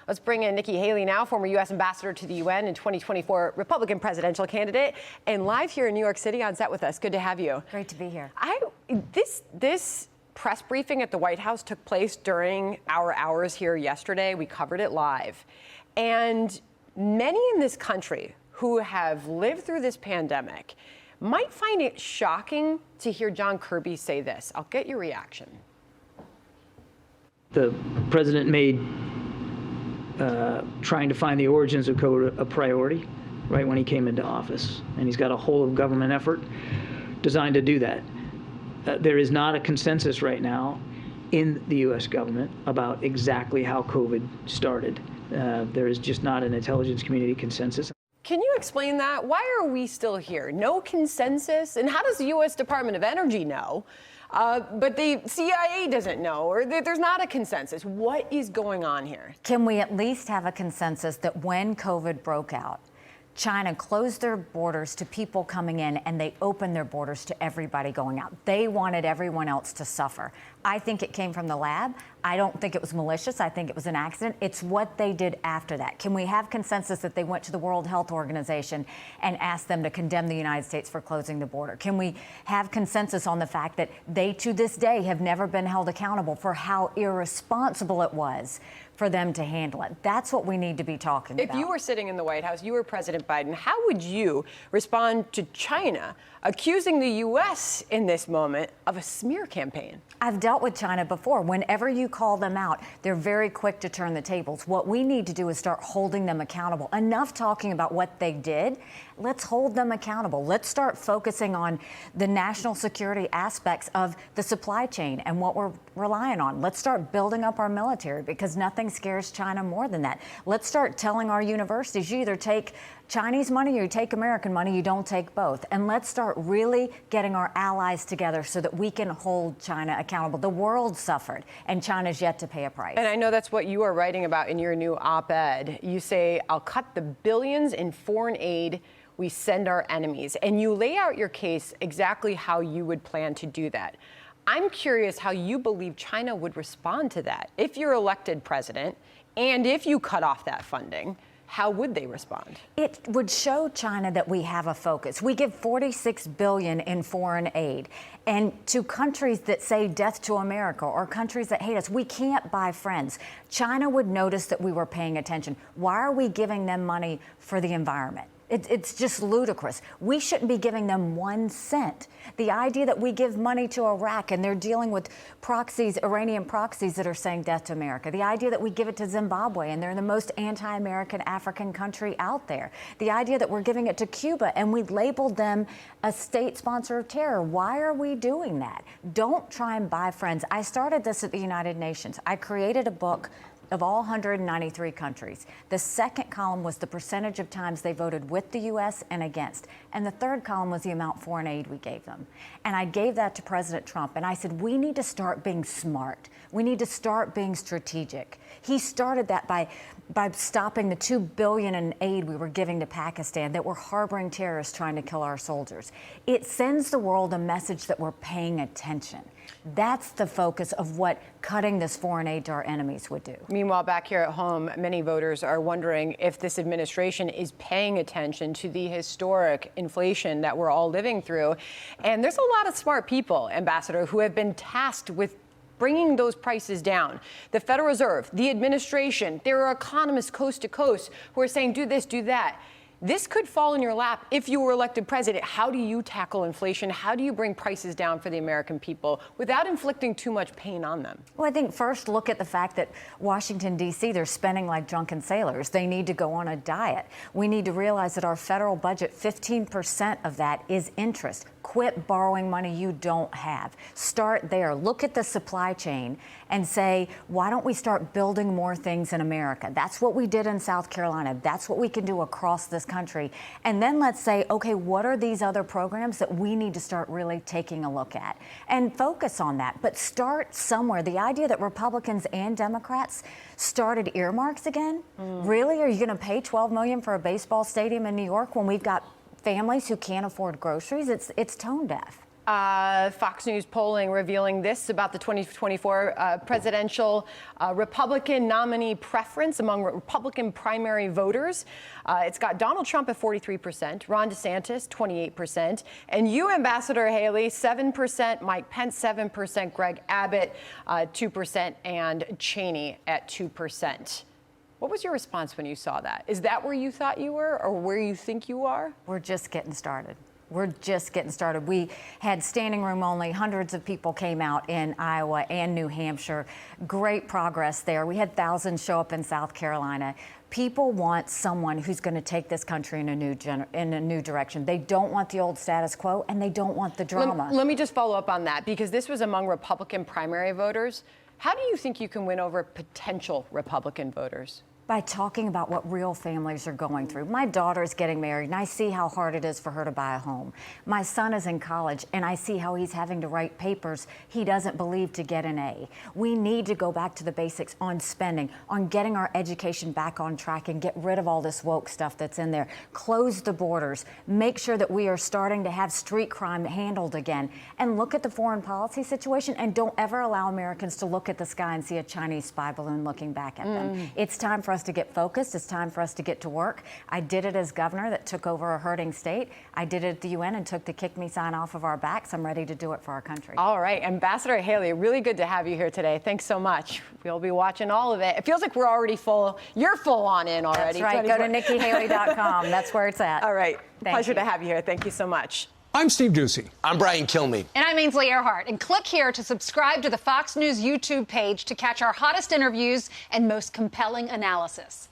Let's bring in Nikki Haley now, former U.S. ambassador to the UN and 2024 Republican presidential candidate, and live here in New York City on set with us. Good to have you. Great to be here. This press briefing at the White House took place during our hours here yesterday. We covered it live. And many in this country who have lived through this pandemic might find it shocking to hear John Kirby say this. I'll get your reaction. The president made trying to find the origins of COVID a priority right when he came into office. And he's got a whole of government effort designed to do that. There is not a consensus right now in the U.S. government about exactly how COVID started. There is just not an intelligence community consensus. Can you explain that? Why are we still here? No consensus? And how does the U.S. Department of Energy know? But the CIA doesn't know, or there's not a consensus. What is going on here? Can we at least have a consensus that when COVID broke out, China closed their borders to people coming in and they opened their borders to everybody going out? They wanted everyone else to suffer. I think it came from the lab. I don't think it was malicious. I think it was an accident. It's what they did after that. Can we have consensus that they went to the World Health Organization and asked them to condemn the United States for closing the border? Can we have consensus on the fact that they, to this day, have never been held accountable for how irresponsible it was for them to handle it? That's what we need to be talking about. If you were sitting in the White House, you were President Biden, how would you respond to China accusing the U.S. in this moment of a smear campaign? I've dealt with China before. Whenever you call them out, they're very quick to turn the tables. What we need to do is start holding them accountable. Enough talking about what they did. Let's hold them accountable. Let's start focusing on the national security aspects of the supply chain and what we're relying on. Let's start building up our military, because nothing scares China more than that. Let's start telling our universities, you either take Chinese money or you take American money, you don't take both. And let's start really getting our allies together so that we can hold China accountable. The world suffered, and China's yet to pay a price. And I know that's what you are writing about in your new op-ed. You say, I'll cut the billions in foreign aid we send our enemies. And you lay out your case exactly how you would plan to do that. I'm curious how you believe China would respond to that. If you're elected president, and if you cut off that funding, how would they respond? It would show China that we have a focus. We give $46 billion in foreign aid. And to countries that say death to America, or countries that hate us, we can't buy friends. China would notice that we were paying attention. Why are we giving them money for the environment? It's just ludicrous. We shouldn't be giving them 1 cent. The idea that we give money to Iraq and they're dealing with proxies, Iranian proxies that are saying death to America. The idea that we give it to Zimbabwe and they're the most anti-American African country out there. The idea that we're giving it to Cuba and we labeled them a state sponsor of terror. Why are we doing that? Don't try and buy friends. I started this at the United Nations. I created a book of all 193 countries. The second column was the percentage of times they voted with the U.S. and against. And the third column was the amount foreign aid we gave them. And I gave that to President Trump. And I said, we need to start being smart. We need to start being strategic. He started that by stopping the $2 billion in aid we were giving to Pakistan that were harboring terrorists trying to kill our soldiers. It sends the world a message that we're paying attention. That's the focus of what cutting this foreign aid to our enemies would do. Meanwhile, back here at home, many voters are wondering if this administration is paying attention to the historic inflation that we're all living through. And there's a lot of smart people, Ambassador, who have been tasked with bringing those prices down. The Federal Reserve, the administration, there are economists coast to coast who are saying, do this, do that. This could fall in your lap if you were elected president. How do you tackle inflation? How do you bring prices down for the American people without inflicting too much pain on them? Well, I think first look at the fact that Washington, D.C., they're spending like drunken sailors. They need to go on a diet. We need to realize that our federal budget, 15% of that is interest. Quit borrowing money you don't have. Start there. Look at the supply chain and say, why don't we start building more things in America? That's what we did in South Carolina. That's what we can do across this country. And then let's say, okay, what are these other programs that we need to start really taking a look at? And focus on that. But start somewhere. The idea that Republicans and Democrats started earmarks again? Really? Are you going to pay $12 million for a baseball stadium in New York when we've got families who can't afford groceries? It's tone deaf. Fox News polling revealing this about the 2024 presidential Republican nominee preference among Republican primary voters. It's got Donald Trump at 43%, Ron DeSantis 28%, and you, Ambassador Haley, 7%, Mike Pence 7%, Greg Abbott 2%, and Cheney at 2%. What was your response when you saw that? Is that where you thought you were, or where you think you are? We're just getting started. We're just getting started. We had standing room only. Hundreds of people came out in Iowa and New Hampshire. Great progress there. We had thousands show up in South Carolina. People want someone who's going to take this country in a new direction. They don't want the old status quo, and they don't want the drama. Let me just follow up on that, because this was among Republican primary voters. How do you think you can win over potential Republican voters? By talking about what real families are going through. My daughter's getting married, and I see how hard it is for her to buy a home. My son is in college, and I see how he's having to write papers he doesn't believe to get an A. We need to go back to the basics on spending, on getting our education back on track and get rid of all this woke stuff that's in there. Close the borders. Make sure that we are starting to have street crime handled again. And look at the foreign policy situation, and don't ever allow Americans to look at the sky and see a Chinese spy balloon looking back at them. It's time for us to get focused. It's time for us to get to work. I did it as governor that took over a hurting state. I did it at the UN and took the kick me sign off of our backs. I'm ready to do it for our country. All right. Ambassador Haley, really good to have you here today. Thanks so much. We'll be watching all of it. It feels like we're already full. You're full on in already. That's right. Go to NikkiHaley.com. That's where it's at. All right. Pleasure to have you here. Thank you so much. I'm Steve Doocy. I'm Brian Kilmeade. And I'm Ainsley Earhart. And click here to subscribe to the Fox News YouTube page to catch our hottest interviews and most compelling analysis.